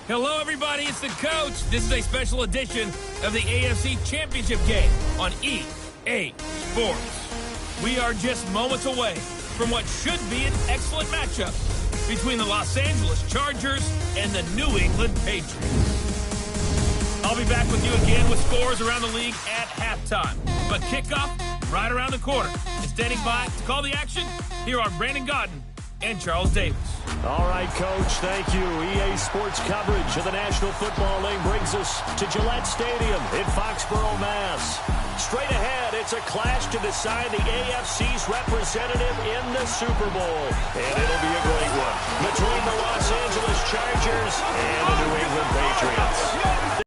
Hello, everybody. It's the coach. This is a special edition of the AFC Championship game on EA Sports. We are just moments away from what should be an excellent matchup between the Los Angeles Chargers and the New England Patriots. I'll be back with you again with scores around the league at halftime. But kickoff right around the corner. And standing by to call the action, here are Brandon Godden and Charles Davis. All right, Coach, thank you. EA Sports coverage of the National Football League brings us to Gillette Stadium in Foxborough, Mass. Straight ahead, it's a clash to decide the AFC's representative in the Super Bowl. And it'll be a great one between the Los Angeles Chargers and the New England Patriots.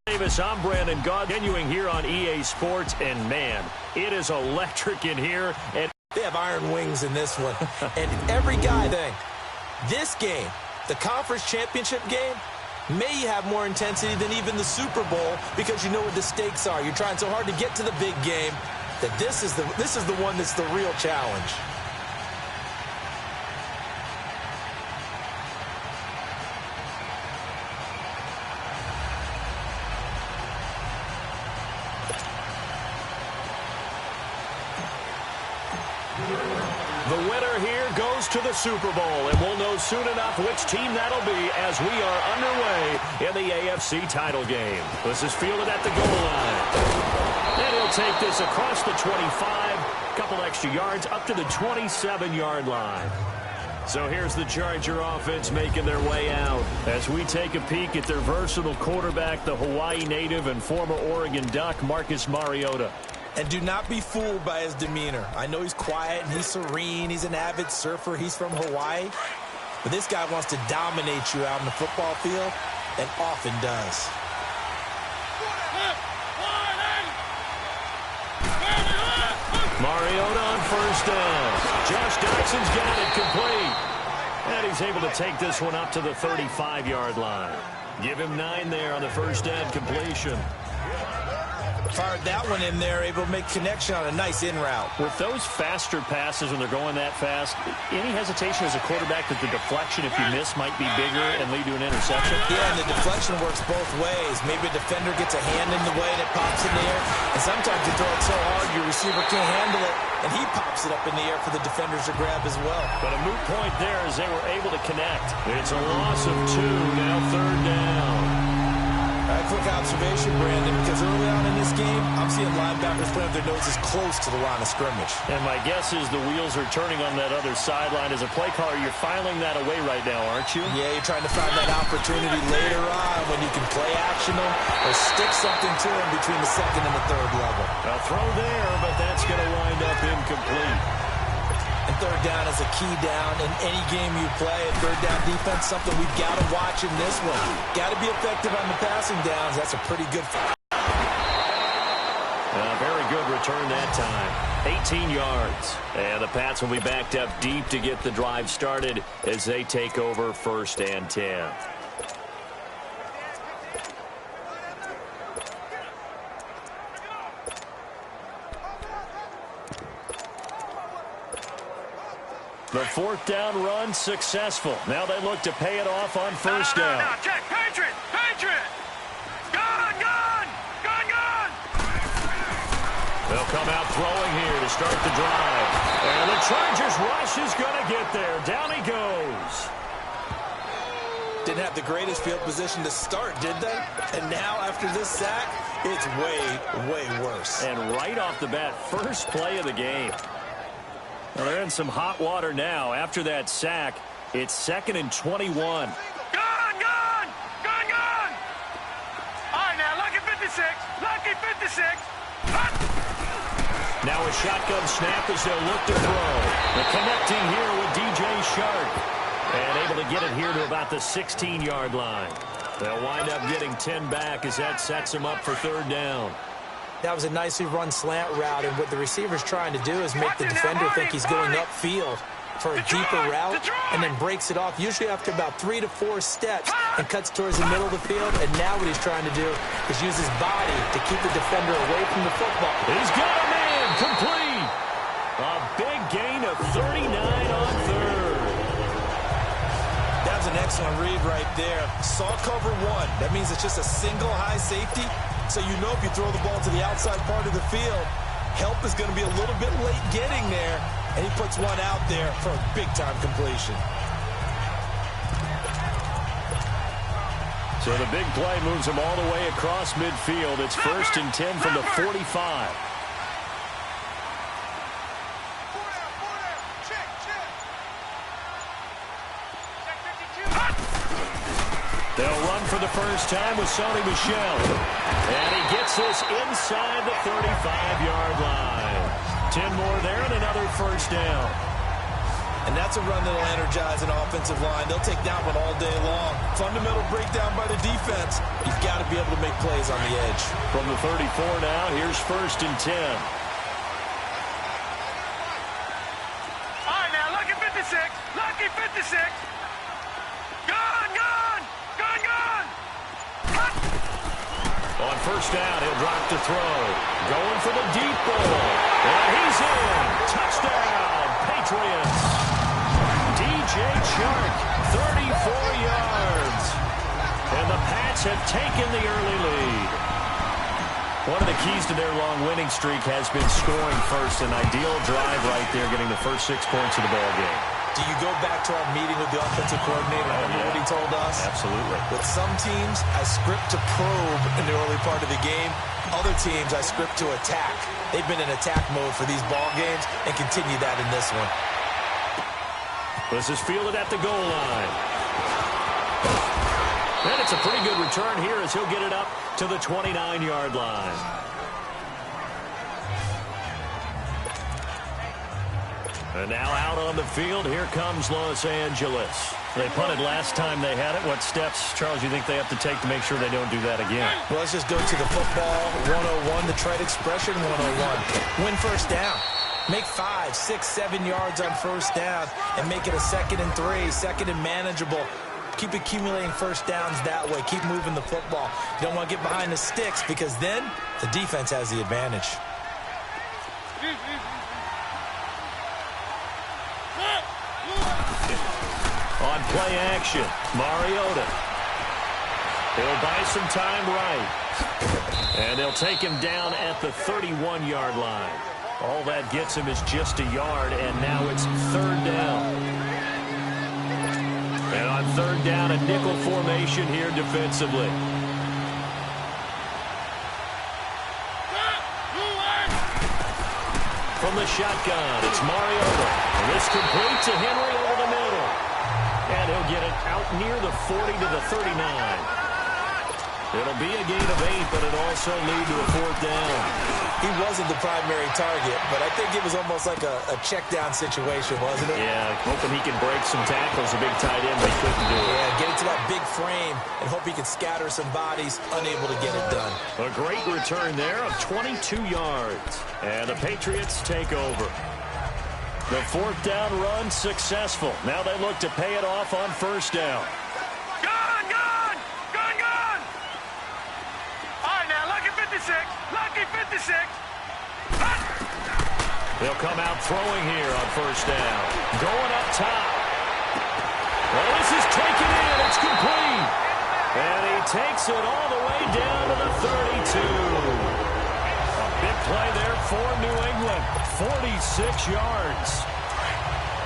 Davis, I'm Brandon Godden, continuing here on EA Sports. And, man, it is electric in here. And they have iron wings in this one. And every guy thing. This game, the conference championship game, may have more intensity than even the Super Bowl because you know what the stakes are. You're trying so hard to get to the big game that this is the one that's the real challenge. The winner here goes to the Super Bowl, and we'll know soon enough which team that'll be as we are underway in the AFC title game. This is fielded at the goal line. And he'll take this across the 25, couple extra yards up to the 27-yard line. So here's the Charger offense making their way out as we take a peek at their versatile quarterback, the Hawaii native and former Oregon Duck, Marcus Mariota. And do not be fooled by his demeanor. I know he's quiet and he's serene. He's an avid surfer. He's from Hawaii. But this guy wants to dominate you out in the football field and often does. Mariota on first down. Josh Doxson's got it complete. And he's able to take this one up to the 35-yard line. Give him 9 there on the first down completion. Fired that one in there, able to make connection on a nice in route. With those faster passes when they're going that fast, any hesitation as a quarterback that the deflection, if you miss, might be bigger and lead to an interception? Yeah, and the deflection works both ways. Maybe a defender gets a hand in the way and it pops in the air. And sometimes you throw it so hard your receiver can't handle it, and he pops it up in the air for the defenders to grab as well. But a moot point there as they were able to connect. It's a loss of 2, now third down. A quick observation, Brandon, because early on in this game, I'm seeing linebackers putting their noses close to the line of scrimmage. And my guess is the wheels are turning on that other sideline. As a play caller, you're filing that away right now, aren't you? Yeah, you're trying to find that opportunity later on when you can play action them or stick something to them between the second and the third level. A throw there, but that's going to wind up incomplete. And third down is a key down in any game you play. And third down defense, something we've got to watch in this one. Got to be effective on the passing downs. That's a pretty good very good return that time. 18 yards. And the Pats will be backed up deep to get the drive started as they take over first and 10. The fourth down run successful. Now they look to pay it off on first down. No, check. Patriot! Patriot! Gone! Gone! Gone! Gone! They'll come out throwing here to start the drive. And the Chargers rush is going to get there. Down he goes. Didn't have the greatest field position to start, did they? And now after this sack, it's way, way worse. And right off the bat, first play of the game. Well, they're in some hot water now. After that sack, it's 2nd and 21. Gone! Gone! Gone! Gone! All right, now, lucky 56. Lucky 56. Now a shotgun snap as they'll look to throw. The connecting here with DJ Shark. And able to get it here to about the 16-yard line. They'll wind up getting 10 back as that sets them up for third down. That was a nicely run slant route, and what the receiver's trying to do is make the defender think he's going upfield for a deeper route and then breaks it off, usually after about 3 to 4 steps, and cuts towards the middle of the field. And now what he's trying to do is use his body to keep the defender away from the football. He's got a man complete. A big gain of 39 on third. That was an excellent read right there. Saw cover one. That means it's just a single high safety. So you know if you throw the ball to the outside part of the field, help is going to be a little bit late getting there. And he puts one out there for a big-time completion. So the big play moves him all the way across midfield. It's 1st and 10 from the 45. They'll run for the first time with Sony Michel. And he gets this inside the 35-yard line. 10 more there and another first down. And that's a run that'll energize an offensive line. They'll take that one all day long. Fundamental breakdown by the defense. You've got to be able to make plays on the edge. From the 34 now, here's 1st and 10. All right, now, lucky 56. Lucky 56. Gone, gone. Gone, gone. On first down, he'll drop to throw. Going for the deep ball. And he's in. Touchdown, Patriots. DJ Chark, 34 yards. And the Pats have taken the early lead. One of the keys to their long winning streak has been scoring first. An ideal drive right there, getting the first 6 points of the ball game. Do you go back to our meeting with the offensive coordinator? Remember what he told us? Absolutely. With some teams, I script to probe in the early part of the game. Other teams, I script to attack. They've been in attack mode for these ball games and continue that in this one. This is fielded at the goal line. And it's a pretty good return here as he'll get it up to the 29-yard line. And now out on the field, here comes Los Angeles. They punted last time they had it. What steps, Charles, you think they have to take to make sure they don't do that again? Well, let's just go to the football 101, the trade expression 101. Win first down. Make 5, 6, 7 yards on first down and make it a 2nd and 3, 2nd and manageable. Keep accumulating first downs that way. Keep moving the football. You don't want to get behind the sticks because then the defense has the advantage. On play action, Mariota. He'll buy some time right. And they'll take him down at the 31-yard line. All that gets him is just a yard, and now it's 3rd down. And on 3rd down, a nickel formation here defensively. From the shotgun, it's Mariota. This complete to Henry over the middle. And he'll get it out near the 40 to the 39. It'll be a gain of 8, but it also lead to a 4th down. He wasn't the primary target, but I think it was almost like a check down situation, wasn't it? Yeah, hoping he can break some tackles, a big tight end, but he couldn't do it. Yeah, get into that big frame and hope he can scatter some bodies, unable to get it done. A great return there of 22 yards. And the Patriots take over. The 4th down run successful. Now they look to pay it off on first down. Gone, gone. Gone, gone. All right, now, lucky 56. Lucky 56. They'll come out throwing here on first down. Going up top. Well, this is taken in. It's complete. And he takes it all the way down to the 32. A big play there for New England. 46 yards.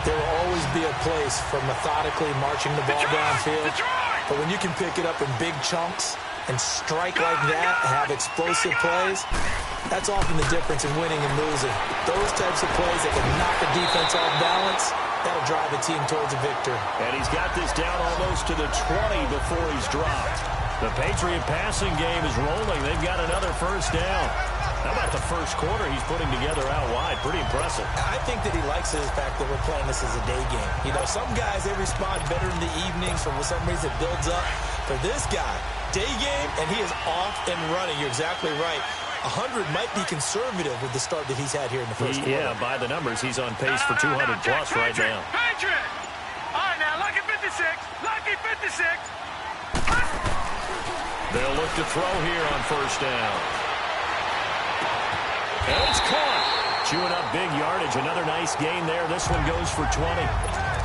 There will always be a place for methodically marching the ball downfield. But when you can pick it up in big chunks and strike like that, have explosive plays, that's often the difference in winning and losing. Those types of plays that can knock a defense off balance, that'll drive a team towards a victory. And he's got this down almost to the 20 before he's dropped. The Patriot passing game is rolling. They've got another first down. How about the first quarter he's putting together out wide? Pretty impressive. I think that he likes the fact that we're playing this as a day game. You know, some guys, they respond better in the evenings. For some reason, it builds up. For this guy, day game, and he is off and running. You're exactly right. 100 might be conservative with the start that he's had here in the first quarter. Yeah, by the numbers, he's on pace for 200 plus right now. Patriot. All right, now, lucky 56. Lucky 56. They'll look to throw here on first down. And it's caught. Chewing up big yardage. Another nice gain there. This one goes for 20.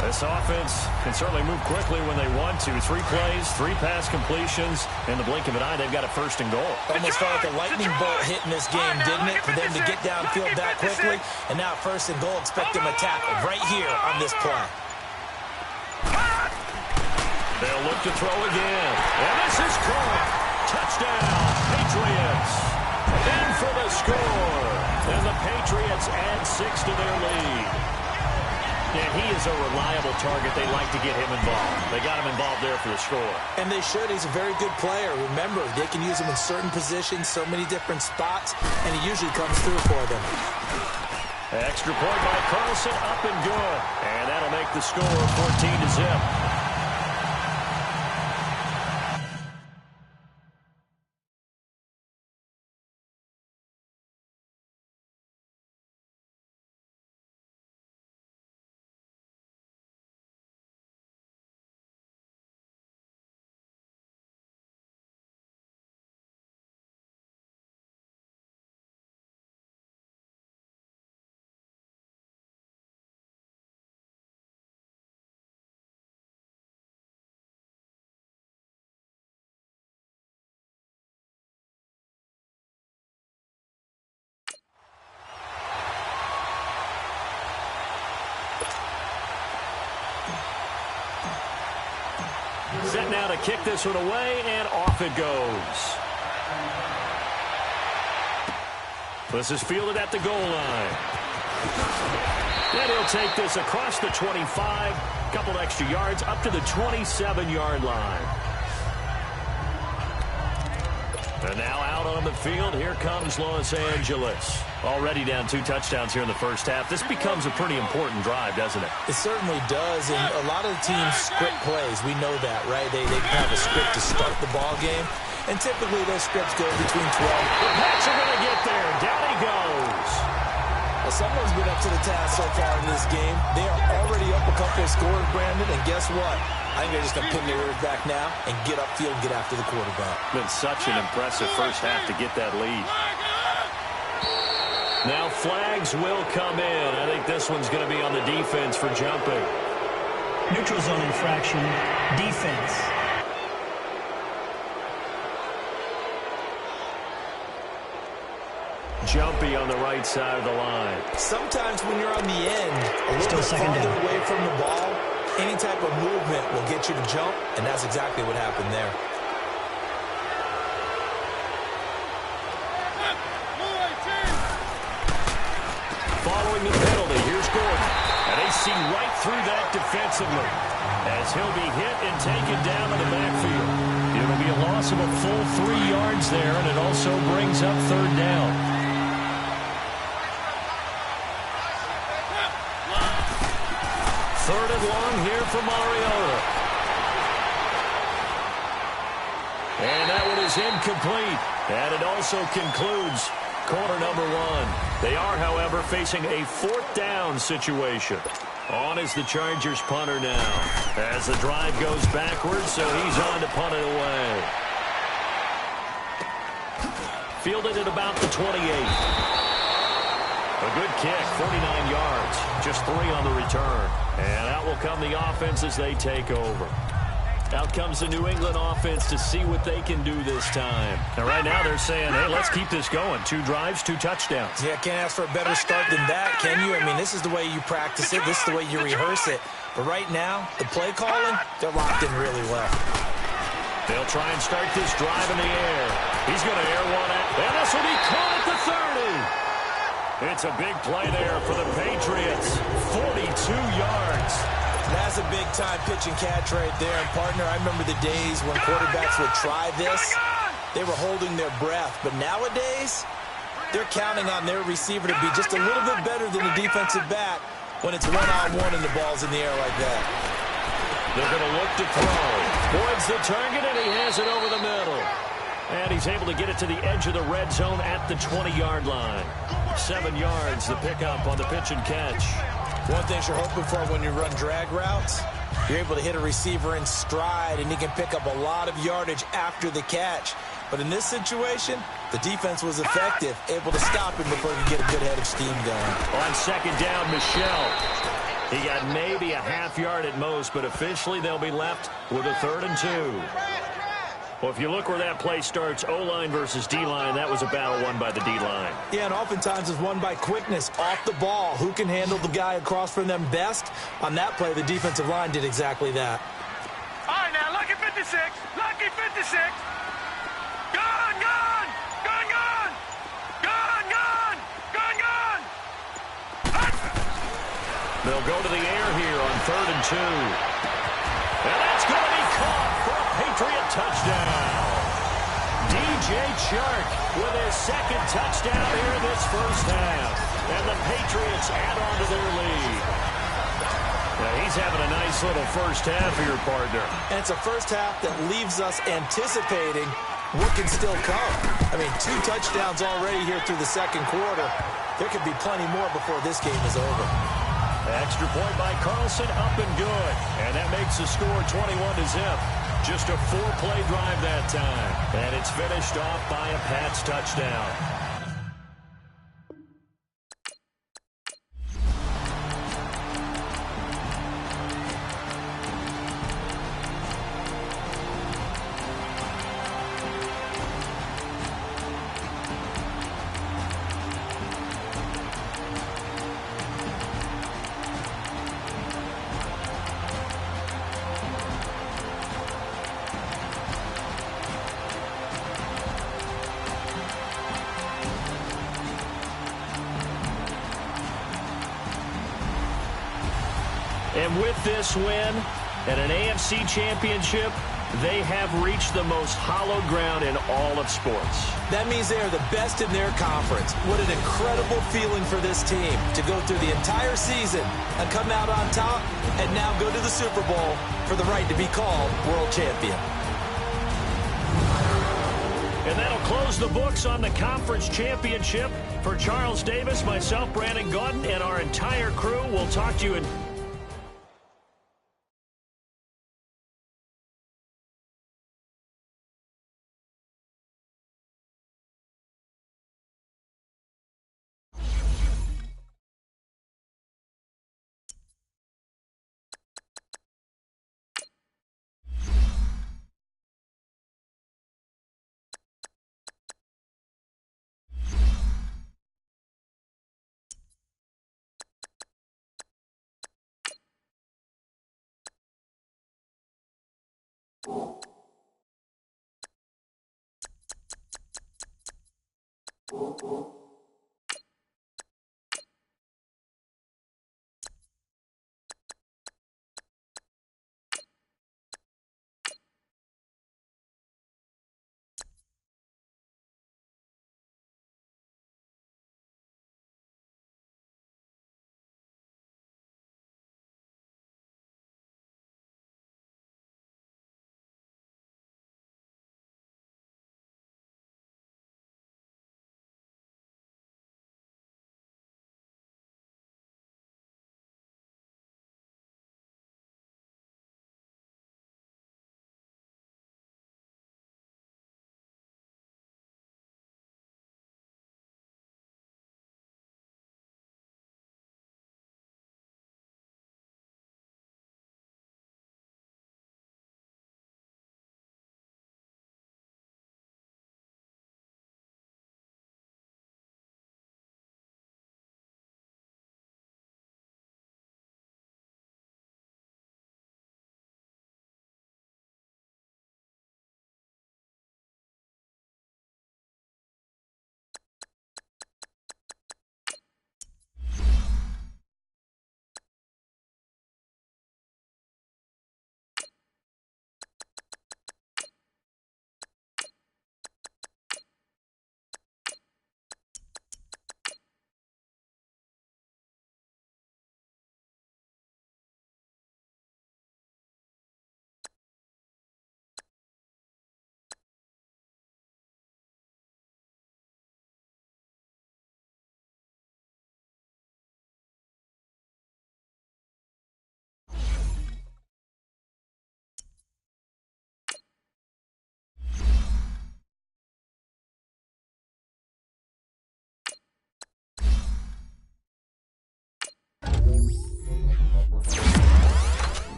This offense can certainly move quickly when they want to. 3 plays, 3 pass completions. In the blink of an eye, they've got a first and goal. Almost felt like a lightning bolt hit in this game, didn't it? For them to get downfield that quickly. And now first and goal, expect them to tackle right here on this play. They'll look to throw again. And this is caught. Touchdown, Patriots. In for the score. And the Patriots add 6 to their lead. And he is a reliable target. They like to get him involved. They got him involved there for the score. And they should. He's a very good player. Remember, they can use him in certain positions, so many different spots, and he usually comes through for them. Extra point by Carlson, up and good. And that'll make the score 14-0. Set now to kick this one away, and off it goes. This is fielded at the goal line. And he'll take this across the 25, couple extra yards, up to the 27-yard line. And now out on the field, here comes Los Angeles. Already down 2 touchdowns here in the first half. This becomes a pretty important drive, doesn't it? It certainly does, and a lot of the teams script plays. We know that, right? They have a script to start the ball game, and typically those scripts go between 12. The Pats are going to get there. Down he goes. Well, someone's been up to the task so far in this game. They are already up a couple of scores, Brandon, and guess what? I think they're just going to pin their ears back now and get upfield and get after the quarterback. Been such an impressive first half to get that lead. Now flags will come in. I think this one's going to be on the defense for jumping. Neutral zone infraction, defense. Jumpy on the right side of the line. Sometimes when you're on the end, a little bit farther away from the ball, any type of movement will get you to jump, and that's exactly what happened there. Following the penalty, here's Gordon. And they see right through that defensively as he'll be hit and taken down in the backfield. It'll be a loss of a full 3 yards there, and it also brings up 3rd down. Third and long here for Mariota. And that one is incomplete. And it also concludes quarter number 1. They are, however, facing a 4th down situation. On is the Chargers punter now. As the drive goes backwards, so he's on to punt it away. Fielded at about the 28. A good kick, 49 yards. Just 3 on the return. And out will come the offense as they take over. Out comes the New England offense to see what they can do this time. And right now they're saying, hey, let's keep this going. 2 drives, 2 touchdowns. Yeah, can't ask for a better start than that, can you? I mean, this is the way you practice it. This is the way you rehearse it. But right now, the play calling, they're locked in really well. They'll try and start this drive in the air. He's going to air one out. And this will be caught at the 30. It's a big play there for the Patriots. 42 yards. That's a big-time pitch and catch right there. And, partner, I remember the days when quarterbacks would try this. They were holding their breath. But nowadays, they're counting on their receiver to be just a little bit better than the defensive back when it's one-on-one and the ball's in the air like that. They're going to look to throw. Boyd's the target, and he has it over the middle. And he's able to get it to the edge of the red zone at the 20-yard line. 7 yards, the pickup on the pitch and catch. One thing you're hoping for when you run drag routes, you're able to hit a receiver in stride, and he can pick up a lot of yardage after the catch. But in this situation, the defense was effective, able to stop him before he could get a good head of steam going. On 2nd down, Michel. He got maybe a half yard at most, but officially they'll be left with a 3rd and 2. Well, if you look where that play starts, O-line versus D-line, that was a battle won by the D-line. Yeah, and oftentimes it's won by quickness off the ball. Who can handle the guy across from them best? On that play, the defensive line did exactly that. All right, now, lucky 56. Lucky 56. Gun, gun. Gun, gun. Gun, gun. Gun, gun. They'll go to the air here on 3rd and 2. And that's going to be caught for a Patriot touchdown. DJ Chark with his 2nd touchdown here in this first half. And the Patriots add on to their lead. Now he's having a nice little first half here, partner. And it's a first half that leaves us anticipating what can still come. I mean, 2 touchdowns already here through the 2nd quarter. There could be plenty more before this game is over. Extra point by Carlson, up and good. And that makes the score 21-0. Just a 4-play drive that time. And it's finished off by a Pats touchdown. And with this win and an AFC championship, they have reached the most hallowed ground in all of sports. That means they are the best in their conference. What an incredible feeling for this team to go through the entire season and come out on top and now go to the Super Bowl for the right to be called world champion. And that'll close the books on the conference championship. For Charles Davis, myself, Brandon Gaudin, and our entire crew, we'll talk to you in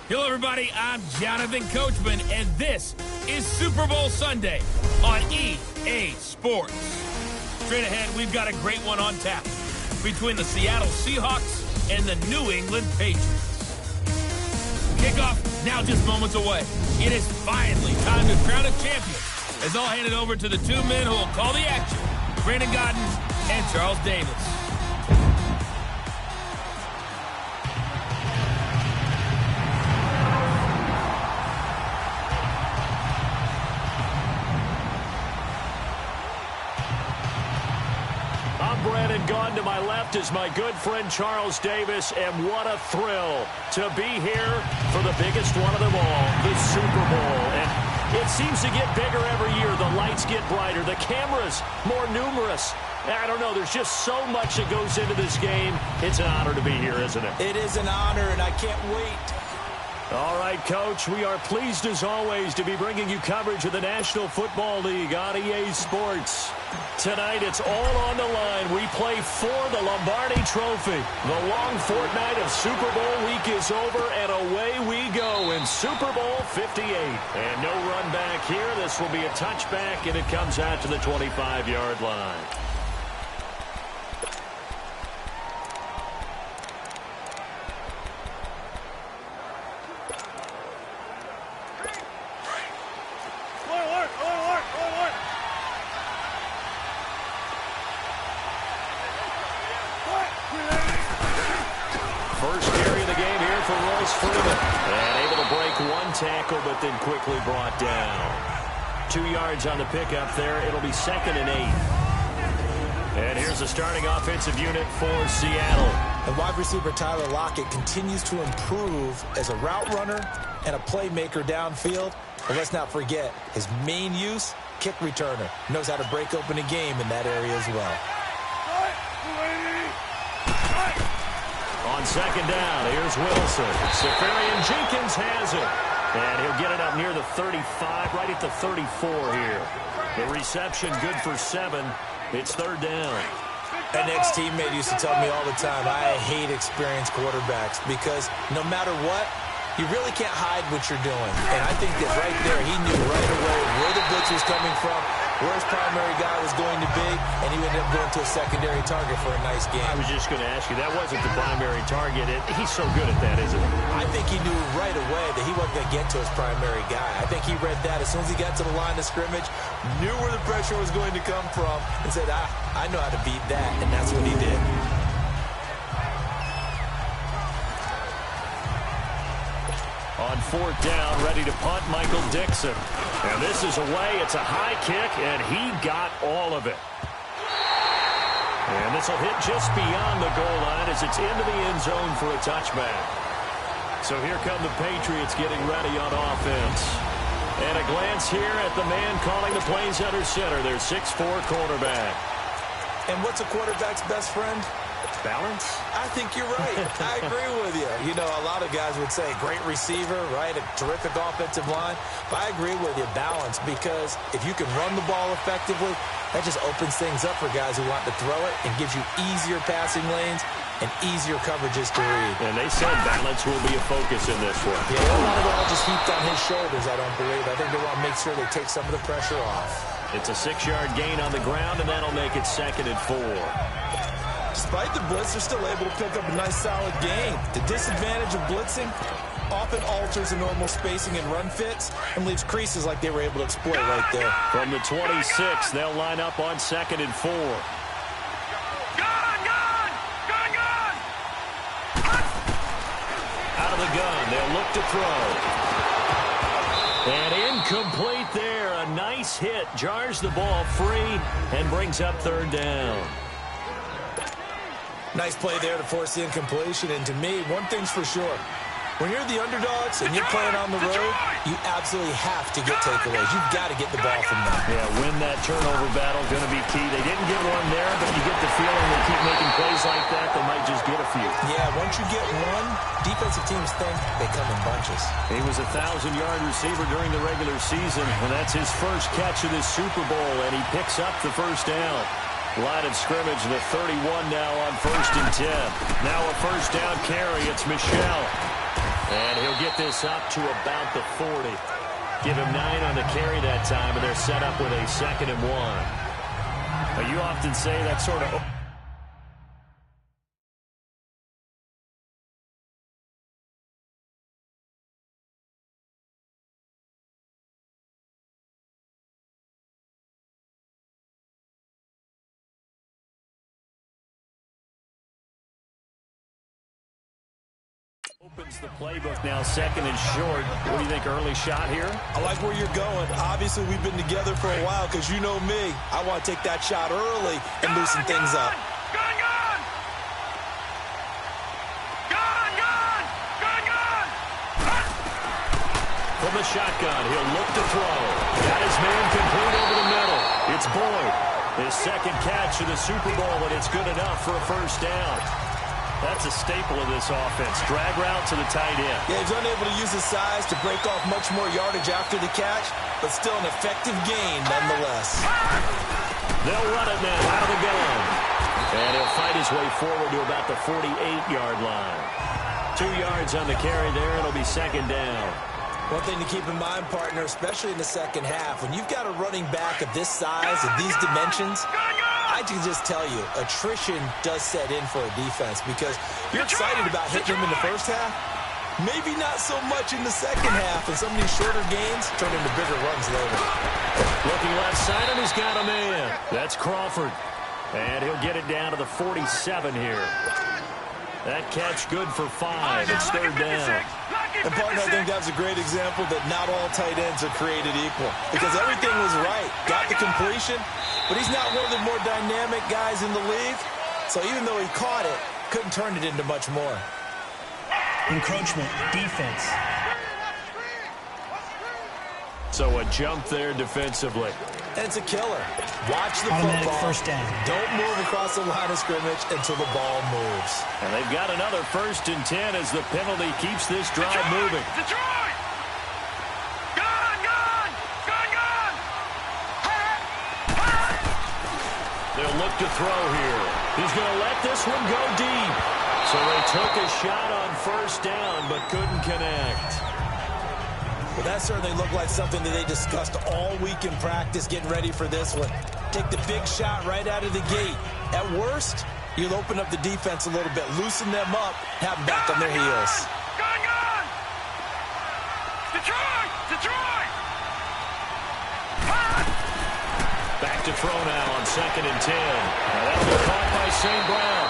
Hello, everybody. I'm Jonathan Coachman, and this is Super Bowl Sunday on EA Sports. Straight ahead, we've got a great one on tap between the Seattle Seahawks and the New England Patriots. Kickoff now just moments away. It is finally time to crown a champion, as I'll hand it over to the two men who will call the action, Brandon Godden and Charles Davis. Brandon Gaudin. To my left is my good friend Charles Davis, and what a thrill to be here for the biggest one of them all, the Super Bowl. And it seems to get bigger every year. The lights get brighter, the cameras more numerous. I don't know, there's just so much that goes into this game. It's an honor to be here, isn't it? It is an honor, and I can't wait. All right, Coach, we are pleased as always to be bringing you coverage of the National Football League on EA Sports. Tonight, it's all on the line. We play for the Lombardi Trophy. The long fortnight of Super Bowl week is over, and away we go in Super Bowl 58. And no run back here. This will be a touchback, and it comes out to the 25-yard line. First carry of the game here for Royce Freeman. And able to break one tackle, but then quickly brought down. 2 yards on the pickup there. It'll be 2nd and 8. And here's the starting offensive unit for Seattle. And wide receiver Tyler Lockett continues to improve as a route runner and a playmaker downfield. But let's not forget, his main use, kick returner. Knows how to break open a game in that area as well. On 2nd down, here's Wilson. Safarian Jenkins has it. And he'll get it up near the 35, right at the 34 here. The reception good for 7. It's 3rd down. An ex-teammate used to tell me all the time, I hate experienced quarterbacks because no matter what, you really can't hide what you're doing. And I think that right there, he knew right away where the blitz was coming from, where his primary guy was going to be, and he ended up going to a secondary target for a nice game. I was just going to ask you, that wasn't the primary target. He's so good at that, isn't he? I think he knew right away that he wasn't going to get to his primary guy. I think he read that as soon as he got to the line of scrimmage, knew where the pressure was going to come from, and said, I know how to beat that, and that's what he did. On 4th down, ready to punt, Michael Dixon. And this is away. It's a high kick, and he got all of it. And this will hit just beyond the goal line as it's into the end zone for a touchback. So here come the Patriots getting ready on offense. And a glance here at the man calling the plays under center, their 6'4" quarterback. And what's a quarterback's best friend? Balance? I think you're right. I agree with you. You know, a lot of guys would say great receiver, right? A terrific offensive line. But I agree with you, balance, because if you can run the ball effectively, that just opens things up for guys who want to throw it and gives you easier passing lanes and easier coverages to read. And they said balance will be a focus in this one. Yeah, they don't want it all just heaped on his shoulders, I don't believe. I think they want to make sure they take some of the pressure off. It's a 6-yard gain on the ground, and that'll make it 2nd and 4. Despite the blitz, they're still able to pick up a nice, solid gain. The disadvantage of blitzing often alters the normal spacing and run fits and leaves creases like they were able to exploit right there. From the 26, they'll line up on 2nd and 4. Out of the gun, they'll look to throw. And incomplete there. A nice hit. Jars the ball free and brings up 3rd down. Nice play there to force the incompletion. And to me, one thing's for sure. When you're the underdogs and you're playing on the road, you absolutely have to get takeaways. You've got to get the ball from them. Yeah, win that turnover battle, going to be key. They didn't get one there, but you get the feeling they keep making plays like that, they might just get a few. Yeah, once you get one, defensive teams think they come in bunches. He was a 1,000-yard receiver during the regular season, and that's his first catch of this Super Bowl, and he picks up the first down. Line of scrimmage, the 31 now on 1st and 10. Now a first down carry. It's Michelle. And he'll get this up to about the 40. Give him 9 on the carry that time, and they're set up with a 2nd and 1. Now, you often say that sort of... Opens the playbook now, 2nd and short. What do you think, early shot here? I like where you're going. Obviously, we've been together for a while because you know me. I want to take that shot early and loosen things up. From the shotgun, he'll look to throw. Got his man complete over the middle. It's Boyd. His 2nd catch of the Super Bowl, and it's good enough for a 1st down. That's a staple of this offense. Drag route to the tight end. Yeah, he's unable to use his size to break off much more yardage after the catch, but still an effective gain nonetheless. They'll run it now out of the gun. And he'll fight his way forward to about the 48-yard line. 2 yards on the carry there. It'll be 2nd down. One thing to keep in mind, partner, especially in the second half, when you've got a running back of this size and these dimensions, I can just tell you, attrition does set in for a defense because you're excited about hitting him in the first half. Maybe not so much in the second half, and some of these shorter gains turn into bigger runs later. Looking left side, and he's got a man. That's Crawford. And he'll get it down to the 47 here. That catch good for 5. It's 3rd down. And, partner, I think that's a great example that not all tight ends are created equal because everything was right. Got the completion, but he's not one of the more dynamic guys in the league. So even though he caught it, couldn't turn it into much more. Encroachment, defense. So a jump there defensively. And it's a killer. Watch the Automatic football. 1st down. Don't move across the line of scrimmage until the ball moves. And they've got another 1st and 10 as the penalty keeps this drive moving. Detroit! Gone! They'll look to throw here. He's going to let this one go deep. So they took a shot on 1st down but couldn't connect. Well, that certainly looked like something that they discussed all week in practice getting ready for this one. Take the big shot right out of the gate. At worst, you'll open up the defense a little bit, loosen them up, have them back on their heels. Gone! Detroit! Back to throw now on 2nd and 10. Now that'll be caught by St. Brown.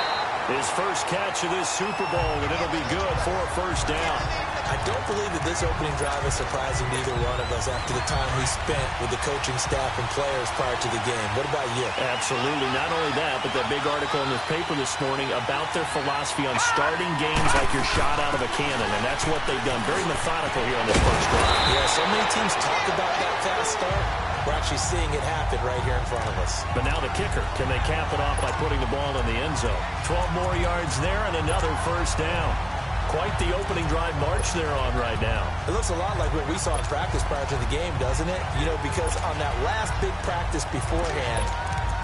His first catch of this Super Bowl, and it'll be good for a 1st down. I don't believe that this opening drive is surprising to either one of us after the time we spent with the coaching staff and players prior to the game. What about you? Absolutely. Not only that, but that big article in the paper this morning about their philosophy on starting games like you're shot out of a cannon, and that's what they've done. Very methodical here on this first drive. Yeah, so many teams talk about that fast start. We're actually seeing it happen right here in front of us. But now the kicker. Can they cap it off by putting the ball in the end zone? 12 more yards there and another 1st down. Quite the opening drive march they're on right now. It looks a lot like what we saw in practice prior to the game, doesn't it? You know, because on that last big practice beforehand,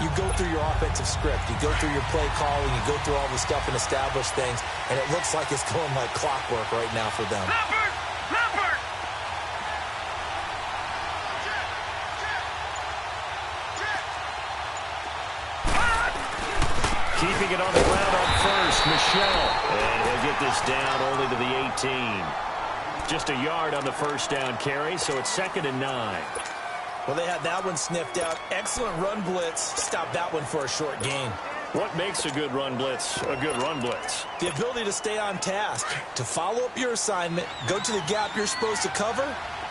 you go through your offensive script. You go through your play calling. You go through all the stuff and establish things. And it looks like it's going like clockwork right now for them. Leopard! Keeping it on the ground on 1st, Michelle. And he'll get this down only to the 18. Just a yard on the 1st down carry, so it's 2nd and 9. Well, they had that one sniffed out. Excellent run blitz. Stop that one for a short gain. What makes a good run blitz a good run blitz? The ability to stay on task, to follow up your assignment, go to the gap you're supposed to cover,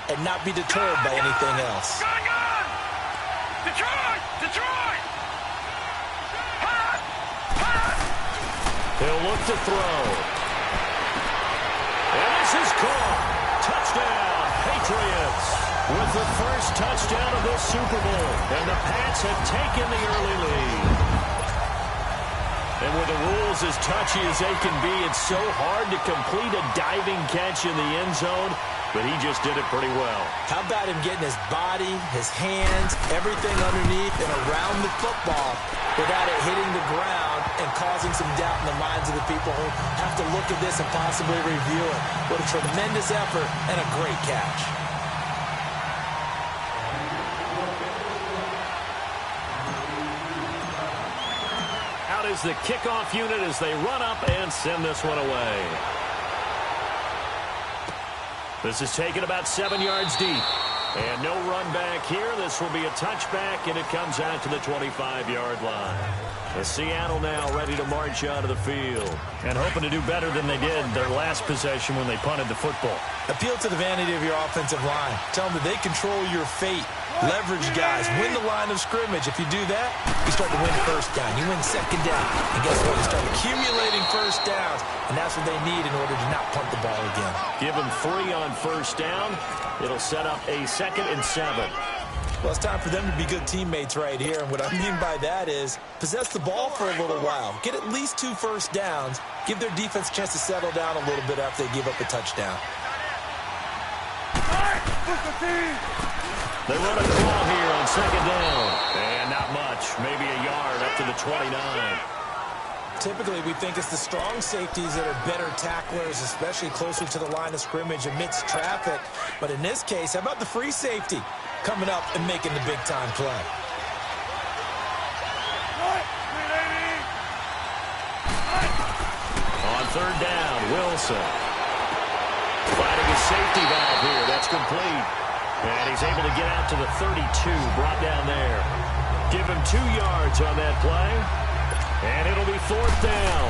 and not be deterred by anything else. Gone! Detroit! He'll look to throw. And this is caught. Touchdown, Patriots. With the first touchdown of this Super Bowl. And the Pats have taken the early lead. And with the rules as touchy as they can be, it's so hard to complete a diving catch in the end zone. but he just did it pretty well. How about him getting his body, his hands, everything underneath and around the football without it hitting the ground and causing some doubt in the minds of the people who have to look at this and possibly review it. What a tremendous effort and a great catch. Out is the kickoff unit as they run up and send this one away. This is taken about 7 yards deep. And no run back here. This will be a touchback, and it comes out to the 25-yard line. The Seattle now ready to march onto the field. And hoping to do better than they did their last possession when they punted the football. Appeal to the vanity of your offensive line. Tell them that they control your fate. Leverage guys. Win the line of scrimmage. If you do that, you start to win first down. You win second down. And guess what? You start accumulating first downs. And that's what they need in order to not punt the ball again. Give them 3 on first down. It'll set up a 2nd and 7. Well, it's time for them to be good teammates right here. And what I mean by that is possess the ball for a little while. Get at least 2 first downs. Give their defense a chance to settle down a little bit after they give up a touchdown. They run a draw here on 2nd down. And not much. Maybe a yard up to the 29. Typically, we think it's the strong safeties that are better tacklers, especially closer to the line of scrimmage amidst traffic. But in this case, how about the free safety coming up and making the big-time play? On 3rd down, Wilson. Finding his safety valve here. That's complete. And he's able to get out to the 32, brought down there. Give him 2 yards on that play. And it'll be 4th down.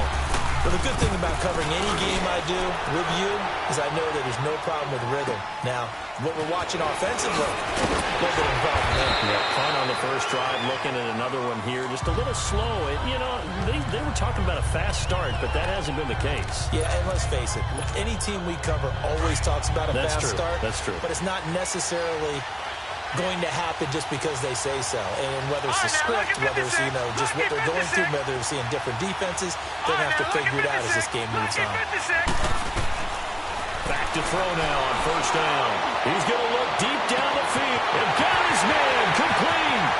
Well, the good thing about covering any game I do with you is I know that there's no problem with rhythm. Now, what we're watching offensively, a little bit of a problem there. Yeah, fun on the first drive, looking at another one here. Just a little slow. You know, they were talking about a fast start, but that hasn't been the case. Yeah, and let's face it, any team we cover always talks about a fast start. That's true. But it's not necessarily going to happen just because they say so. And whether it's the script, whether it's, just what they're going through, whether they're seeing different defenses, they're going to have to figure it out as this game moves on. Back to throw now on first down. He's going to look deep down the field. And got his man complete.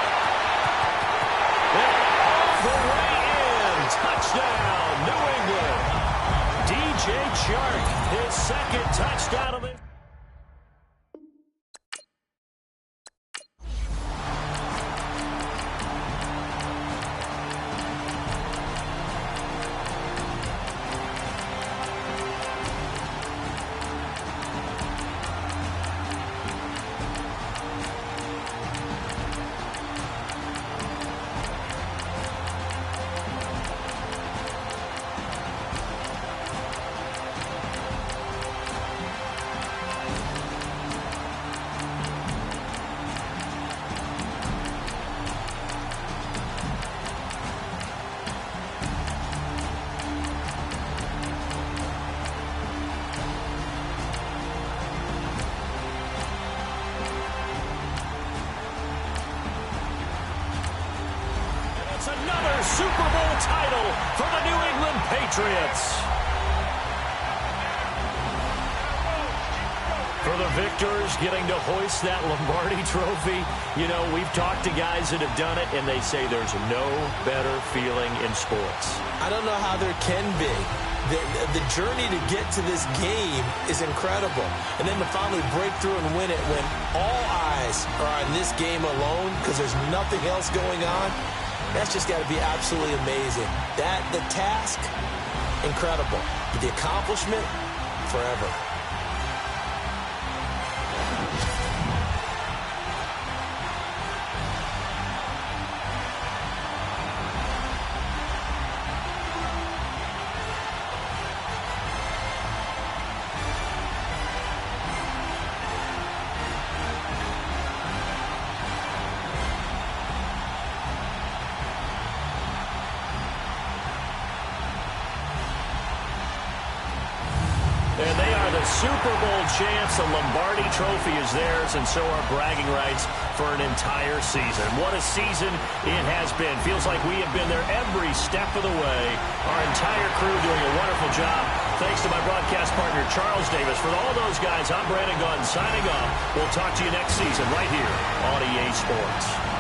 And off the way in. Touchdown, New England. DJ Chark, his 2nd touchdown of the another Super Bowl title for the New England Patriots. For the victors getting to hoist that Lombardi trophy, we've talked to guys that have done it, and they say there's no better feeling in sports. I don't know how there can be. The journey to get to this game is incredible. And then to finally break through and win it when all eyes are on this game alone because there's nothing else going on, that's just got to be absolutely amazing. The task, incredible. But the accomplishment, forever. And they are the Super Bowl champs, the Lombardi Trophy is theirs, and so are bragging rights for an entire season. What a season it has been. Feels like we have been there every step of the way. Our entire crew doing a wonderful job. Thanks to my broadcast partner, Charles Davis. For all those guys, I'm Brandon Gaudin signing off. We'll talk to you next season right here on EA Sports.